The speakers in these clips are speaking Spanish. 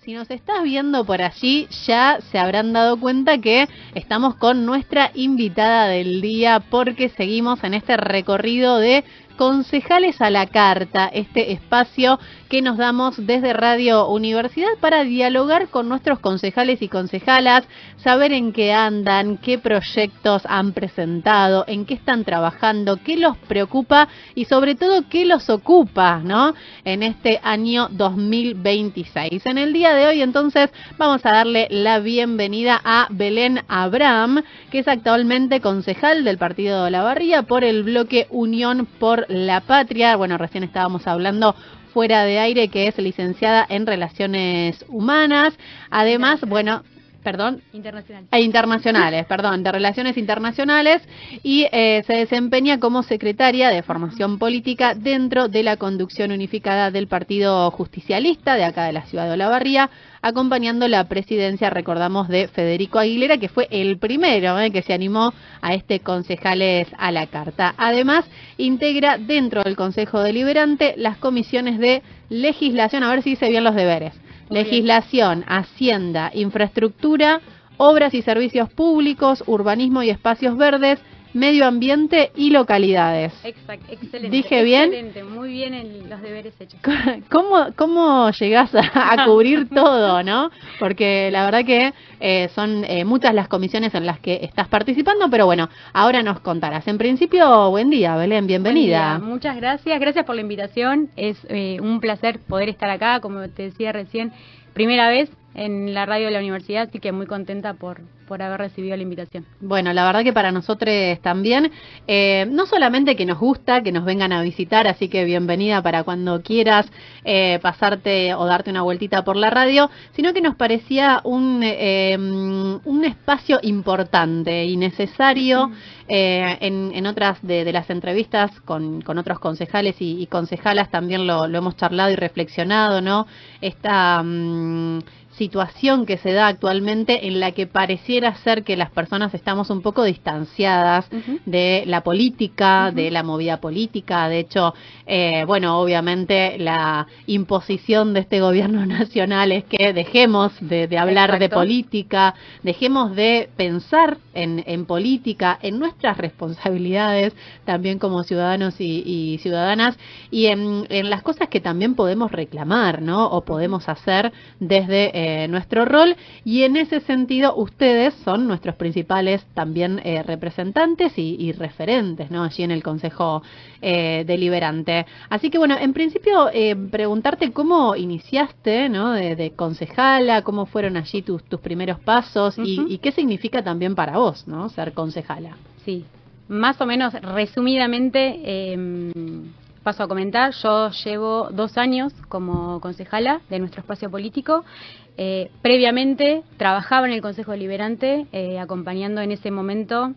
si nos estás viendo por allí, ya se habrán dado cuenta que estamos con nuestra invitada del día porque seguimos en este recorrido de Concejales a la Carta, este espacio que nos damos desde Radio Universidad para dialogar con nuestros concejales y concejalas, saber en qué andan, qué proyectos han presentado, en qué están trabajando, qué los preocupa y sobre todo qué los ocupa, ¿no? En este año 2026. En el día de hoy, entonces, vamos a darle la bienvenida a Belén Abraham, que es actualmente concejal del Partido de Olavarría por el bloque Unión por la Patria. Bueno, recién estábamos hablando fuera de aire que es licenciada en Relaciones Humanas. Además, bueno, perdón. Internacionales, perdón, de Relaciones Internacionales y se desempeña como secretaria de Formación Política dentro de la conducción unificada del Partido Justicialista de acá de la ciudad de Olavarría, acompañando la presidencia, recordamos, de Federico Aguilera, que fue el primero que se animó a este Concejales a la Carta. Además, integra dentro del Consejo Deliberante las comisiones de legislación, a ver si hice bien los deberes. Legislación, Hacienda, Infraestructura, Obras y Servicios Públicos, Urbanismo y Espacios Verdes, Medio Ambiente y Localidades. Exacto, excelente. ¿Dije bien? Excelente, muy bien los deberes hechos. ¿Cómo llegás a cubrir todo, no? Porque la verdad que son muchas las comisiones en las que estás participando, pero bueno, ahora nos contarás. En principio, buen día, Belén, bienvenida. Buen día, muchas gracias por la invitación. Es un placer poder estar acá, como te decía recién, primera vez en la radio de la universidad, así que muy contenta por haber recibido la invitación. Bueno, la verdad que para nosotros también, no solamente que nos gusta que nos vengan a visitar, así que bienvenida para cuando quieras pasarte o darte una vueltita por la radio, sino que nos parecía un espacio importante y necesario en otras de las entrevistas con otros concejales y concejalas también lo hemos charlado y reflexionado, ¿no? Esta situación que se da actualmente en la que pareciera ser que las personas estamos un poco distanciadas de la política, de la movida política. De hecho, bueno, obviamente la imposición de este gobierno nacional es que dejemos de hablar de política, dejemos de pensar en política, en nuestras responsabilidades también como ciudadanos y ciudadanas y en las cosas que también podemos reclamar, ¿no? O podemos hacer desde nuestro rol, y en ese sentido ustedes son nuestros principales también representantes y referentes, ¿no? Allí en el Consejo Deliberante. Así que bueno, en principio preguntarte cómo iniciaste, ¿no? De concejala, cómo fueron allí tus primeros pasos y qué significa también para vos, ¿no? Ser concejala. Sí, más o menos resumidamente paso a comentar. Yo llevo 2 años como concejala de nuestro espacio político. Previamente trabajaba en el Consejo Deliberante, acompañando en ese momento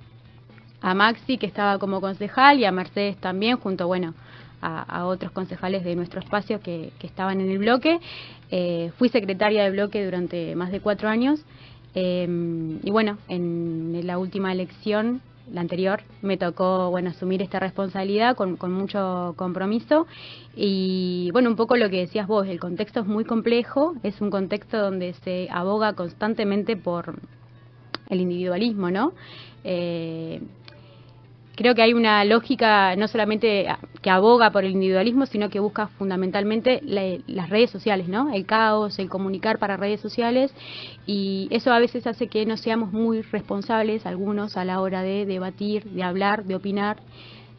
a Maxi, que estaba como concejal, y a Mercedes también, junto, bueno, a otros concejales de nuestro espacio que estaban en el bloque. Fui secretaria de bloque durante más de 4 años. Y bueno, en la última elección, la anterior, me tocó, bueno, asumir esta responsabilidad con mucho compromiso. Y bueno, un poco lo que decías vos, el contexto es muy complejo, es un contexto donde se aboga constantemente por el individualismo, ¿no? Creo que hay una lógica no solamente que aboga por el individualismo, sino que busca fundamentalmente las redes sociales, ¿no? El caos, el comunicar para redes sociales, y eso a veces hace que no seamos muy responsables algunos a la hora de debatir, de hablar, de opinar.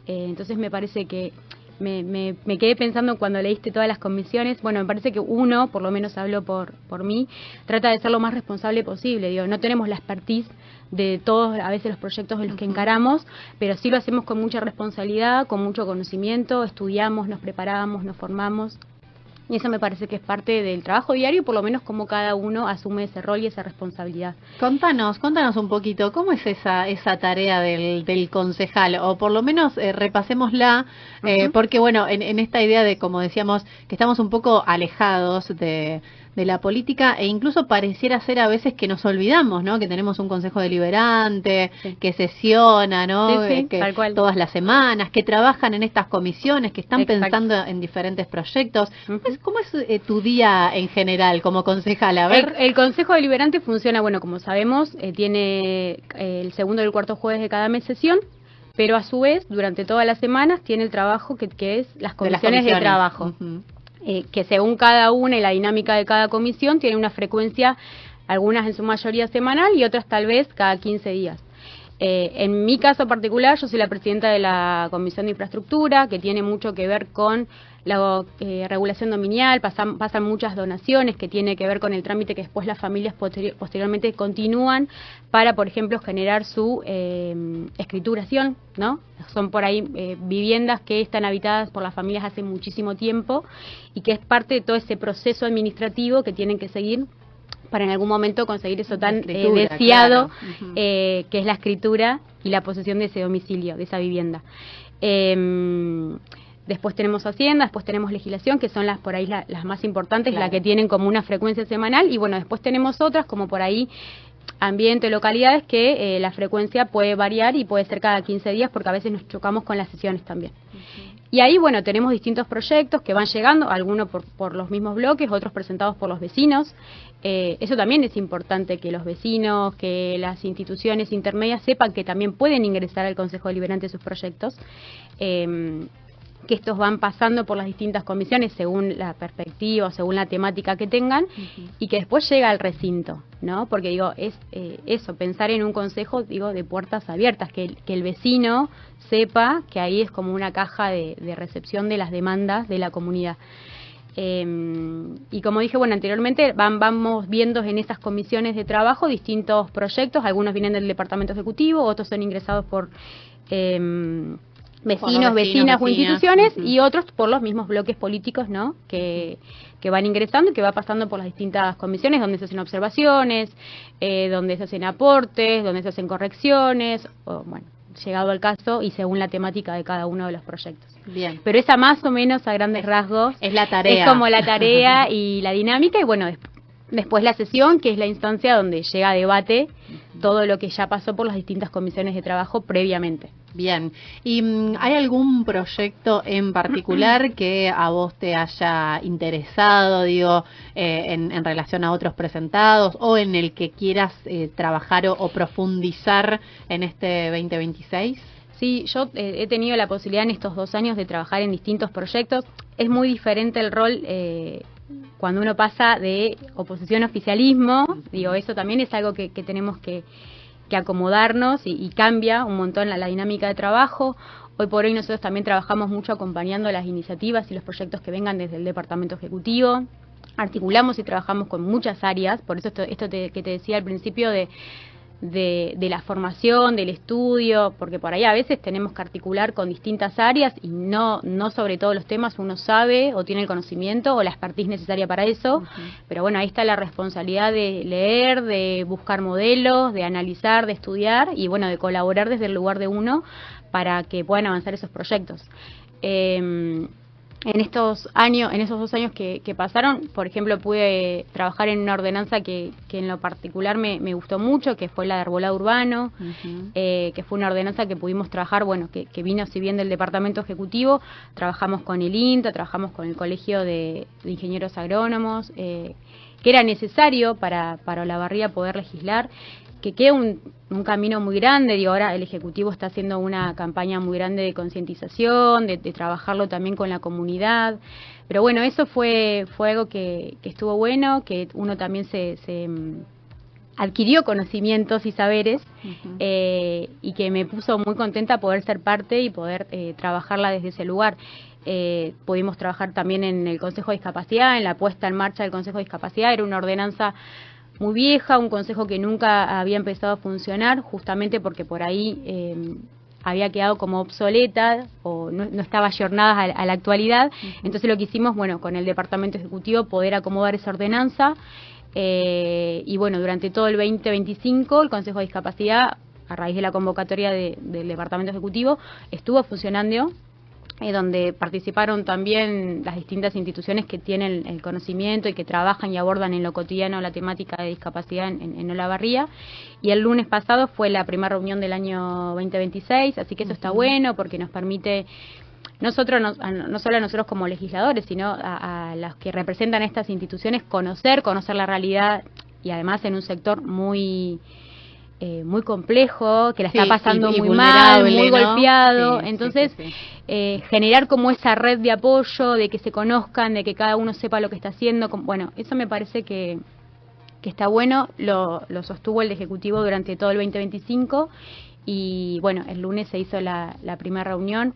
Entonces me parece que me quedé pensando cuando leíste todas las comisiones. Bueno, me parece que uno, por lo menos hablo por mí, trata de ser lo más responsable posible. Digo, no tenemos la expertise de todos a veces los proyectos en los que encaramos, pero sí lo hacemos con mucha responsabilidad, con mucho conocimiento, estudiamos, nos preparamos, nos formamos. Y eso me parece que es parte del trabajo diario, por lo menos como cada uno asume ese rol y esa responsabilidad. Contanos un poquito, ¿cómo es esa tarea del concejal? O por lo menos repasémosla, porque bueno, en esta idea de, como decíamos, que estamos un poco alejados de de la política, e incluso pareciera ser a veces que nos olvidamos, ¿no? Que tenemos un consejo deliberante, Sí. que sesiona, ¿no? Sí, Que tal cual. todas las semanas, que trabajan en estas comisiones, que están Exacto. pensando en diferentes proyectos. Ujú. ¿Cómo es tu día en general como concejala? A ver. El Consejo Deliberante funciona, bueno, como sabemos, tiene el segundo y el cuarto jueves de cada mes sesión, pero a su vez, durante todas las semanas, tiene el trabajo que es las comisiones de trabajo, Ujú. que según cada una y la dinámica de cada comisión, tiene una frecuencia, algunas en su mayoría semanal y otras tal vez cada 15 días. En mi caso particular, yo soy la presidenta de la Comisión de Infraestructura, que tiene mucho que ver con la regulación dominial, pasan muchas donaciones que tiene que ver con el trámite que después las familias posteriormente continúan para, por ejemplo, generar su escrituración, ¿no? Son por ahí viviendas que están habitadas por las familias hace muchísimo tiempo y que es parte de todo ese proceso administrativo que tienen que seguir para en algún momento conseguir eso tan deseado, claro. Uh-huh. Que es la escritura y la posesión de ese domicilio, de esa vivienda. Después tenemos Hacienda, después tenemos legislación, que son las por ahí las más importantes, claro. las que tienen como una frecuencia semanal, y bueno, después tenemos otras como por ahí ambiente, localidades, que la frecuencia puede variar y puede ser cada 15 días, porque a veces nos chocamos con las sesiones también. Uh-huh. Y ahí, bueno, tenemos distintos proyectos que van llegando, algunos por los mismos bloques, otros presentados por los vecinos. Eso también es importante, que los vecinos, que las instituciones intermedias sepan que también pueden ingresar al Consejo Deliberante sus proyectos, que estos van pasando por las distintas comisiones según la perspectiva, según la temática que tengan, uh-huh. y que después llega al recinto, ¿no? Porque digo, es eso, pensar en un consejo, digo, de puertas abiertas, que el vecino sepa que ahí es como una caja de recepción de las demandas de la comunidad. Y como dije, bueno, anteriormente vamos viendo en esas comisiones de trabajo distintos proyectos, algunos vienen del departamento ejecutivo, otros son ingresados por vecinas o instituciones, uh-huh. y otros por los mismos bloques políticos, ¿no? Que van ingresando y que va pasando por las distintas comisiones donde se hacen observaciones, donde se hacen aportes, donde se hacen correcciones, o bueno, llegado al caso y según la temática de cada uno de los proyectos. Bien. Pero esa más o menos a grandes rasgos es la tarea. Es como la tarea y la dinámica, y bueno, después la sesión, que es la instancia donde llega a debate todo lo que ya pasó por las distintas comisiones de trabajo previamente. Bien. ¿Y hay algún proyecto en particular que a vos te haya interesado, digo, en relación a otros presentados, o en el que quieras trabajar o profundizar en este 2026? Sí, yo he tenido la posibilidad en estos 2 años de trabajar en distintos proyectos. Es muy diferente el rol cuando uno pasa de oposición a oficialismo. Digo, eso también es algo que tenemos que acomodarnos y cambia un montón la dinámica de trabajo. Hoy por hoy nosotros también trabajamos mucho acompañando las iniciativas y los proyectos que vengan desde el Departamento Ejecutivo. Articulamos y trabajamos con muchas áreas, por eso esto que te decía al principio de la formación, del estudio, porque por ahí a veces tenemos que articular con distintas áreas y no sobre todos los temas uno sabe o tiene el conocimiento o la expertise necesaria para eso, uh-huh. Pero bueno, ahí está la responsabilidad de leer, de buscar modelos, de analizar, de estudiar y bueno, de colaborar desde el lugar de uno para que puedan avanzar esos proyectos. En esos 2 años que pasaron, por ejemplo, pude trabajar en una ordenanza que en lo particular me gustó mucho, que fue la de arbolado urbano, uh-huh. Que fue una ordenanza que pudimos trabajar, bueno, que vino si bien del Departamento Ejecutivo, trabajamos con el INTA, trabajamos con el Colegio de Ingenieros Agrónomos, que era necesario para Olavarría poder legislar, que queda un camino muy grande. Digo, ahora el Ejecutivo está haciendo una campaña muy grande de concientización, de trabajarlo también con la comunidad, pero bueno, eso fue algo que estuvo bueno, que uno también se adquirió conocimientos y saberes, uh-huh. Y que me puso muy contenta poder ser parte y poder trabajarla desde ese lugar. Pudimos trabajar también en el Consejo de Discapacidad, en la puesta en marcha del Consejo de Discapacidad. Era una ordenanza muy vieja, un consejo que nunca había empezado a funcionar, justamente porque por ahí había quedado como obsoleta o no estaba ayornada a la actualidad. Uh-huh. Entonces lo que hicimos, bueno, con el Departamento Ejecutivo, poder acomodar esa ordenanza, y bueno, durante todo el 2025 el Consejo de Discapacidad, a raíz de la convocatoria del Departamento Ejecutivo, estuvo funcionando. donde participaron también las distintas instituciones que tienen el conocimiento y que trabajan y abordan en lo cotidiano la temática de discapacidad en Olavarría. Y el lunes pasado fue la primera reunión del año 2026, así que eso está bueno porque nos permite, no solo a nosotros como legisladores, sino a los que representan estas instituciones, conocer la realidad, y además en un sector muy complejo, que la está pasando muy mal, muy golpeado. Entonces, generar como esa red de apoyo, de que se conozcan, de que cada uno sepa lo que está haciendo. Bueno, eso me parece que está bueno, lo sostuvo el Ejecutivo durante todo el 2025 y bueno, el lunes se hizo la primera reunión.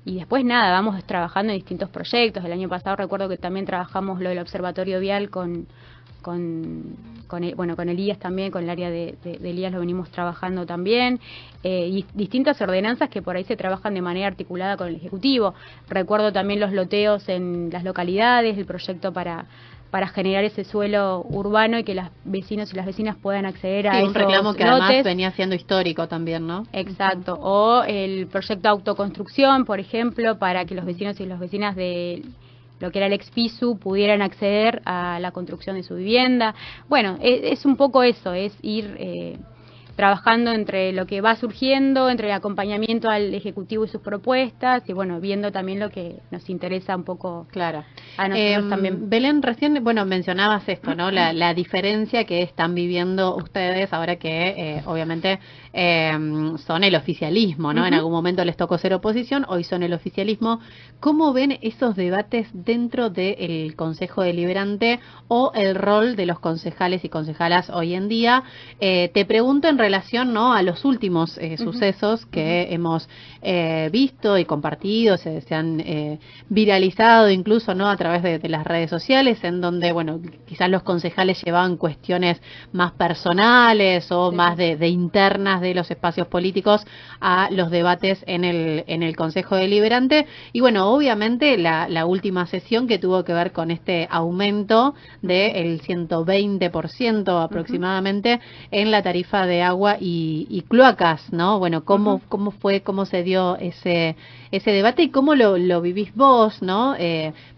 Y después nada, vamos trabajando en distintos proyectos. El año pasado recuerdo que también trabajamos lo del Observatorio Vial con Elías también, con el área de Elías lo venimos trabajando también, y distintas ordenanzas que por ahí se trabajan de manera articulada con el Ejecutivo. Recuerdo también los loteos en las localidades, el proyecto para generar ese suelo urbano y que los vecinos y las vecinas puedan acceder a esos un reclamo que lotes. Además venía siendo histórico también, ¿no? Exacto. O el proyecto de autoconstrucción, por ejemplo, para que los vecinos y las vecinas de lo que era el Expisu pudieran acceder a la construcción de su vivienda. Bueno, es un poco eso, es ir trabajando entre lo que va surgiendo, entre el acompañamiento al Ejecutivo y sus propuestas, y bueno, viendo también lo que nos interesa un poco claro a nosotros también. Belén, recién, mencionabas esto, ¿no? La diferencia que están viviendo ustedes ahora que, obviamente, son el oficialismo, ¿no? En algún momento les tocó ser oposición, hoy son el oficialismo. ¿Cómo ven esos debates dentro del Consejo Deliberante o el rol de los concejales y concejalas hoy en día? Te pregunto en relación, ¿no?, a los últimos sucesos que hemos visto y compartido, se han viralizado incluso, ¿no?, a través de las redes sociales, en donde, bueno, quizás los concejales llevaban cuestiones más personales o más de internas de los espacios políticos a los debates en el Consejo Deliberante. Y bueno, obviamente la última sesión que tuvo que ver con este aumento del 120% aproximadamente en la tarifa de agua y cloacas, ¿no? Bueno, ¿cómo se dio ese debate y cómo lo vivís vos, ¿no?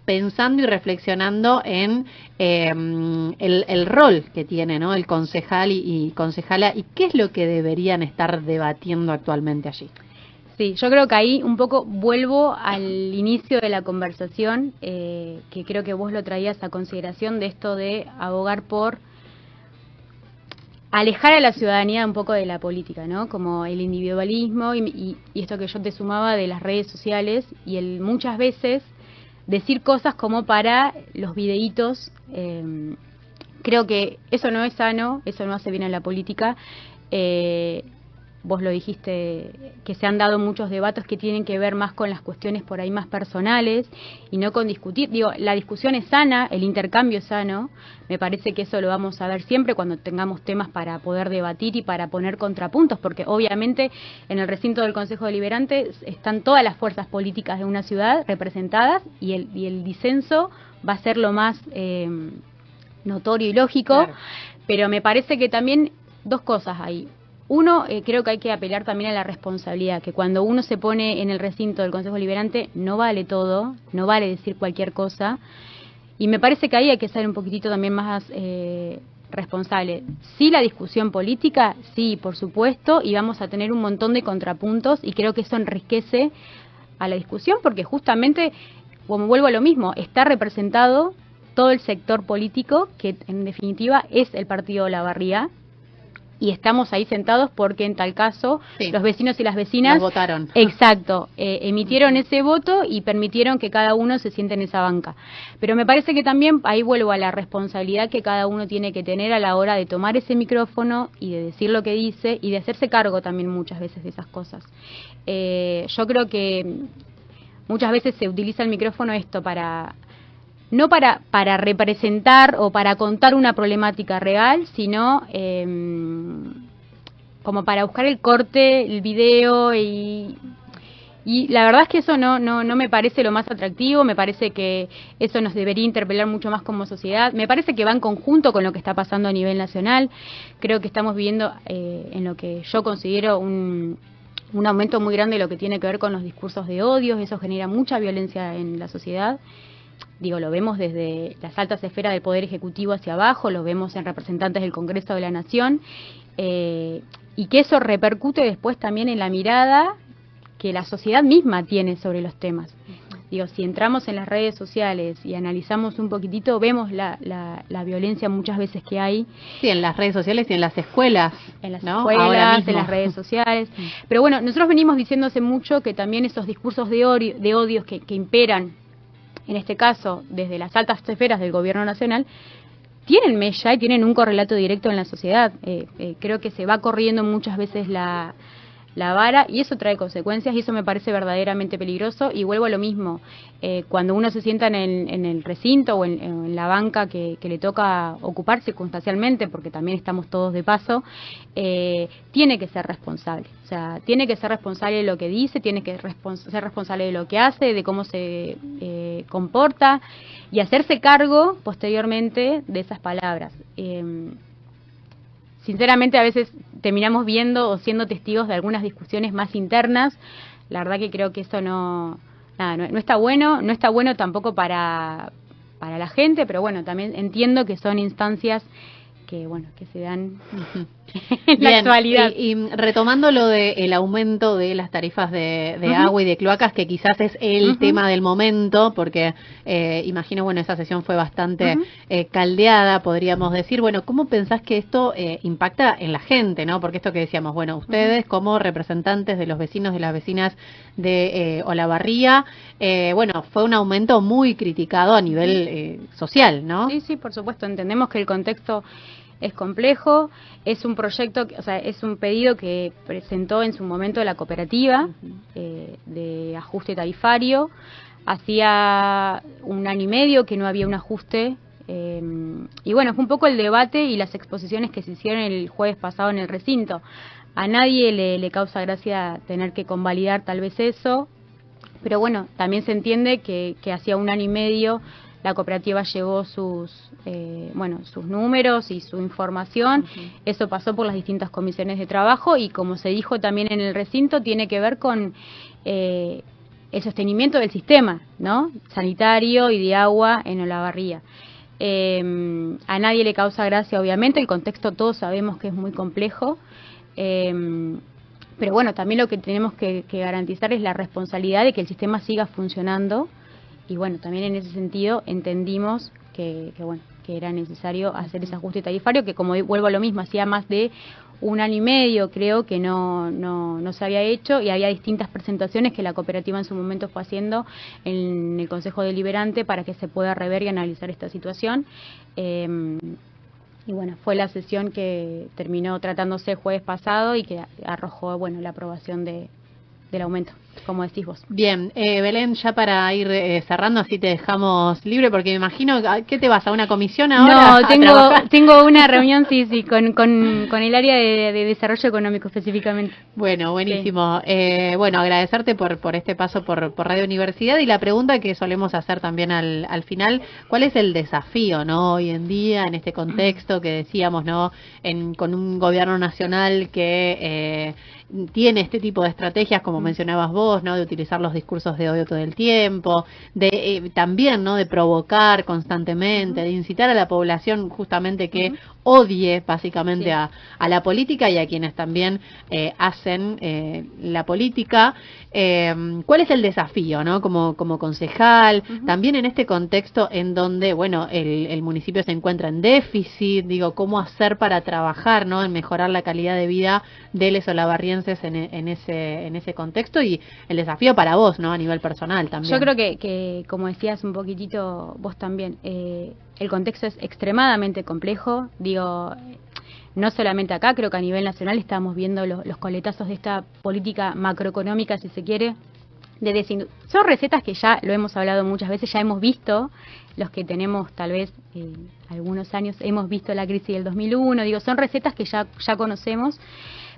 Pensando y reflexionando en el rol que tiene, ¿no?, el concejal y concejala, y qué es lo que deberían estar debatiendo actualmente allí. Sí, yo creo que ahí un poco vuelvo al inicio de la conversación, que creo que vos lo traías a consideración, de esto de abogar por alejar a la ciudadanía un poco de la política, ¿no? Como el individualismo y esto que yo te sumaba de las redes sociales y muchas veces decir cosas como para los videitos. Creo que eso no es sano, eso no hace bien a la política. Vos lo dijiste, que se han dado muchos debates que tienen que ver más con las cuestiones por ahí más personales y no con discutir. Digo, la discusión es sana, el intercambio es sano. Me parece que eso lo vamos a ver siempre cuando tengamos temas para poder debatir y para poner contrapuntos, porque obviamente en el recinto del Consejo Deliberante están todas las fuerzas políticas de una ciudad representadas y el disenso va a ser lo más notorio y lógico, claro. Pero me parece que también dos cosas hay. Uno, creo que hay que apelar también a la responsabilidad, que cuando uno se pone en el recinto del Consejo Deliberante no vale todo, no vale decir cualquier cosa, y me parece que ahí hay que ser un poquitito también más responsable. Sí, la discusión política, sí, por supuesto, y vamos a tener un montón de contrapuntos, y creo que eso enriquece a la discusión, porque justamente, como vuelvo a lo mismo, está representado todo el sector político, que en definitiva es el partido Olavarría, y estamos ahí sentados porque en tal caso los vecinos y las vecinas nos votaron. Exacto, emitieron ese voto y permitieron que cada uno se siente en esa banca. Pero me parece que también ahí vuelvo a la responsabilidad que cada uno tiene que tener a la hora de tomar ese micrófono y de decir lo que dice y de hacerse cargo también muchas veces de esas cosas. Yo creo que muchas veces se utiliza el micrófono no para representar o para contar una problemática real, sino como para buscar el corte, el video, y la verdad es que eso no me parece lo más atractivo. Me parece que eso nos debería interpelar mucho más como sociedad. Me parece que va en conjunto con lo que está pasando a nivel nacional. Creo que estamos viviendo en lo que yo considero un un aumento muy grande de lo que tiene que ver con los discursos de odio. Eso genera mucha violencia en la sociedad. Digo, lo vemos desde las altas esferas del Poder Ejecutivo hacia abajo, lo vemos en representantes del Congreso de la Nación, y que eso repercute después también en la mirada que la sociedad misma tiene sobre los temas. Digo, si entramos en las redes sociales y analizamos un poquitito, vemos la violencia muchas veces que hay. Sí, en las redes sociales y en las escuelas. En las ¿no? escuelas, en las redes sociales. Pero bueno, nosotros venimos diciendo hace mucho que también esos discursos de odios que imperan, en este caso, desde las altas esferas del gobierno nacional, tienen mella y tienen un correlato directo en la sociedad. Creo que se va corriendo muchas veces la vara y eso trae consecuencias y eso me parece verdaderamente peligroso. Y vuelvo a lo mismo, cuando uno se sienta en el recinto o en la banca que le toca ocupar circunstancialmente, porque también estamos todos de paso, tiene que ser responsable. O sea, tiene que ser responsable de lo que dice, tiene que ser responsable de lo que hace, de cómo se comporta y hacerse cargo posteriormente de esas palabras. Sinceramente, a veces terminamos viendo o siendo testigos de algunas discusiones más internas. La verdad que creo que eso no está bueno, no está bueno tampoco para la gente, pero bueno, también entiendo que son instancias que se dan en la actualidad. Y retomando lo del aumento de las tarifas de agua y de cloacas, que quizás es el tema del momento, porque imagino, bueno, esa sesión fue bastante caldeada, podríamos decir. Bueno, ¿cómo pensás que esto impacta en la gente, no? Porque esto que decíamos, bueno, ustedes como representantes de los vecinos, de las vecinas de Olavarría, bueno, fue un aumento muy criticado a nivel social, ¿no? Sí, por supuesto, entendemos que el contexto es complejo, es un proyecto, o sea, es un pedido que presentó en su momento la cooperativa de ajuste tarifario. Hacía 1 año y medio que no había un ajuste y bueno, fue un poco el debate y las exposiciones que se hicieron el jueves pasado en el recinto. A nadie le causa gracia tener que convalidar tal vez eso, pero bueno, también se entiende que hacía 1 año y medio la cooperativa llevó sus números y su información. Eso pasó por las distintas comisiones de trabajo y, como se dijo también en el recinto, tiene que ver con el sostenimiento del sistema, ¿no?, sanitario y de agua en Olavarría. A nadie le causa gracia, obviamente, el contexto todos sabemos que es muy complejo, pero bueno, también lo que tenemos que garantizar es la responsabilidad de que el sistema siga funcionando. Y bueno, también en ese sentido entendimos que era necesario hacer ese ajuste tarifario, que, como vuelvo a lo mismo, hacía más de 1 año y medio creo que no se había hecho, y había distintas presentaciones que la cooperativa en su momento fue haciendo en el Consejo Deliberante para que se pueda rever y analizar esta situación. Y bueno, fue la sesión que terminó tratándose el jueves pasado y que arrojó, bueno, la aprobación del aumento, como decís vos. Bien, Belén, ya para ir cerrando, así te dejamos libre, porque me imagino, ¿qué te vas, a una comisión ahora? No, tengo una reunión, sí, con el área de desarrollo económico específicamente. Bueno, buenísimo. Sí. Bueno, agradecerte por este paso por Radio Universidad, y la pregunta que solemos hacer también al final, ¿cuál es el desafío, no, hoy en día, en este contexto que decíamos, no, con un gobierno nacional que tiene este tipo de estrategias, como mencionabas vos, ¿no?, de utilizar los discursos de odio todo el tiempo, de también, ¿no?, de provocar constantemente, de incitar a la población justamente que odie básicamente a la política y a quienes también hacen la política? ¿Cuál es el desafío, no, como concejal, también en este contexto en donde, bueno, el municipio se encuentra en déficit? Digo, ¿cómo hacer para trabajar, no, en mejorar la calidad de vida de los olavarrienses en ese contexto? Y el desafío para vos, ¿no?, a nivel personal también. Yo creo que como decías un poquitito vos también, el contexto es extremadamente complejo. Digo, no solamente acá, creo que a nivel nacional estamos viendo los coletazos de esta política macroeconómica, si se quiere, son recetas que ya lo hemos hablado muchas veces, ya hemos visto, los que tenemos tal vez algunos años, hemos visto la crisis del 2001, digo, son recetas que ya conocemos,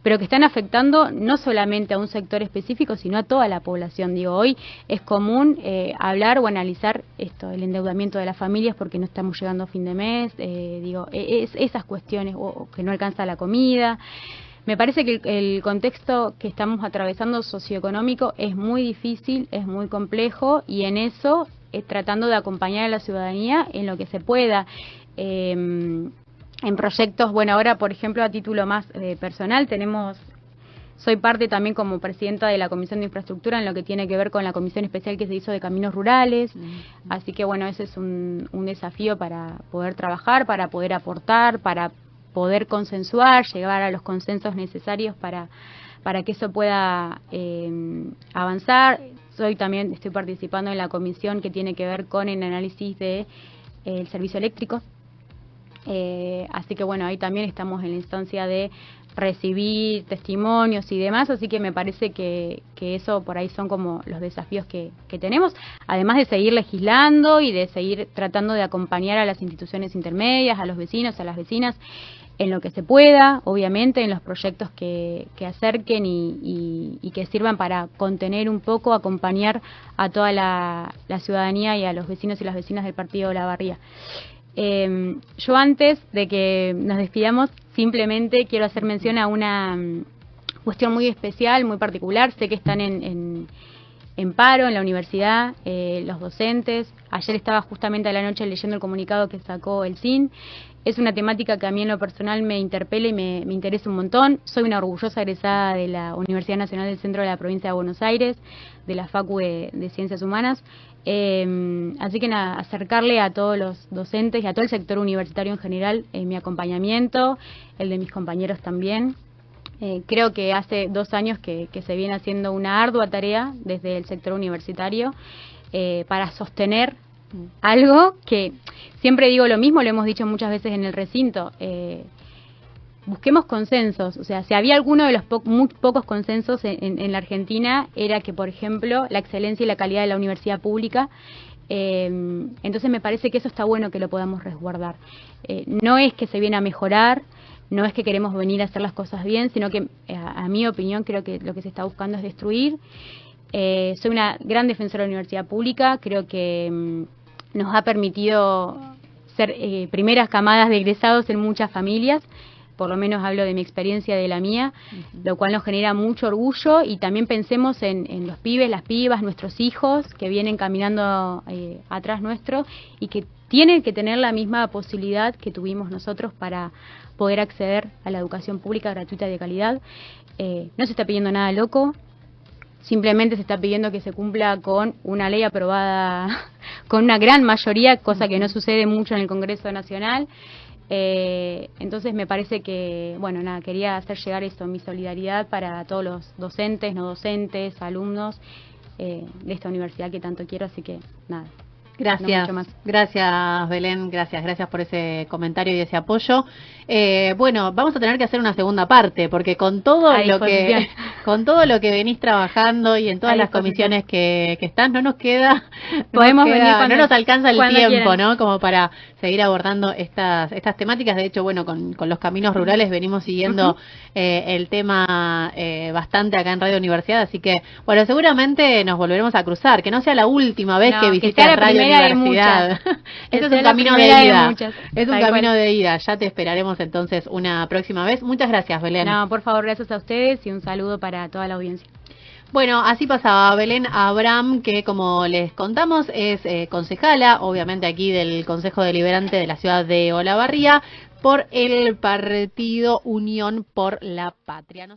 pero que están afectando no solamente a un sector específico, sino a toda la población. Digo, hoy es común hablar o analizar el endeudamiento de las familias porque no estamos llegando a fin de mes, esas cuestiones, o que no alcanza la comida. Me parece que el contexto que estamos atravesando socioeconómico es muy difícil, es muy complejo, y en eso tratando de acompañar a la ciudadanía en lo que se pueda. En proyectos, bueno, ahora por ejemplo a título más personal soy parte también como presidenta de la Comisión de Infraestructura en lo que tiene que ver con la comisión especial que se hizo de caminos rurales, así que bueno, ese es un desafío para poder trabajar, para poder aportar, para poder consensuar, llegar a los consensos necesarios para que eso pueda avanzar. Estoy participando en la comisión que tiene que ver con el análisis de el servicio eléctrico, así que bueno, ahí también estamos en la instancia de recibir testimonios y demás, así que me parece que eso por ahí son como los desafíos que tenemos, además de seguir legislando y de seguir tratando de acompañar a las instituciones intermedias, a los vecinos, a las vecinas, en lo que se pueda, obviamente, en los proyectos que acerquen y que sirvan para contener un poco, acompañar a toda la ciudadanía y a los vecinos y las vecinas del partido Olavarría. Yo antes de que nos despidamos, simplemente quiero hacer mención a una cuestión muy especial, muy particular. Sé que están en paro en la universidad, los docentes. Ayer estaba justamente a la noche leyendo el comunicado que sacó el CIN. Es una temática que a mí en lo personal me interpela y me interesa un montón. Soy una orgullosa egresada de la Universidad Nacional del Centro de la Provincia de Buenos Aires, de la Facu de Ciencias Humanas. Así que nada, acercarle a todos los docentes y a todo el sector universitario en general mi acompañamiento, el de mis compañeros también. Creo que hace 2 años que se viene haciendo una ardua tarea desde el sector universitario para sostener algo que siempre digo lo mismo, lo hemos dicho muchas veces en el recinto. Busquemos consensos, o sea, si había alguno de los muy pocos consensos en la Argentina, era que, por ejemplo, la excelencia y la calidad de la universidad pública, entonces me parece que eso está bueno que lo podamos resguardar. No es que se viene a mejorar, no es que queremos venir a hacer las cosas bien, sino que, a mi opinión, creo que lo que se está buscando es destruir. Soy una gran defensora de la universidad pública, creo que nos ha permitido ser primeras camadas de egresados en muchas familias, por lo menos hablo de mi experiencia, de la mía, lo cual nos genera mucho orgullo, y también pensemos en los pibes, las pibas, nuestros hijos que vienen caminando atrás nuestro y que tienen que tener la misma posibilidad que tuvimos nosotros para poder acceder a la educación pública gratuita y de calidad. No se está pidiendo nada loco. Simplemente se está pidiendo que se cumpla con una ley aprobada con una gran mayoría, cosa que no sucede mucho en el Congreso Nacional. Entonces me parece que, bueno, nada, quería hacer llegar esto, mi solidaridad para todos los docentes, no docentes, alumnos de esta universidad que tanto quiero, así que nada. Gracias, no mucho más. Gracias Belén, gracias por ese comentario y ese apoyo. Bueno, vamos a tener que hacer una segunda parte, porque con todo lo que venís trabajando y en todas las comisiones que están, no nos alcanza el tiempo, quieran, ¿no? Como para seguir abordando estas temáticas. De hecho, bueno, con los caminos rurales venimos siguiendo el tema bastante acá en Radio Universidad, así que, bueno, seguramente nos volveremos a cruzar, que no sea la última vez que visites Radio Universidad. Este es un camino de ida. Es un camino de ida. Ya te esperaremos entonces una próxima vez. Muchas gracias, Belén. No, por favor, gracias a ustedes y un saludo para toda la audiencia. Bueno, así pasaba Belén Abraham, que como les contamos es concejala, obviamente aquí del Consejo Deliberante de la ciudad de Olavarría, por el partido Unión por la Patria.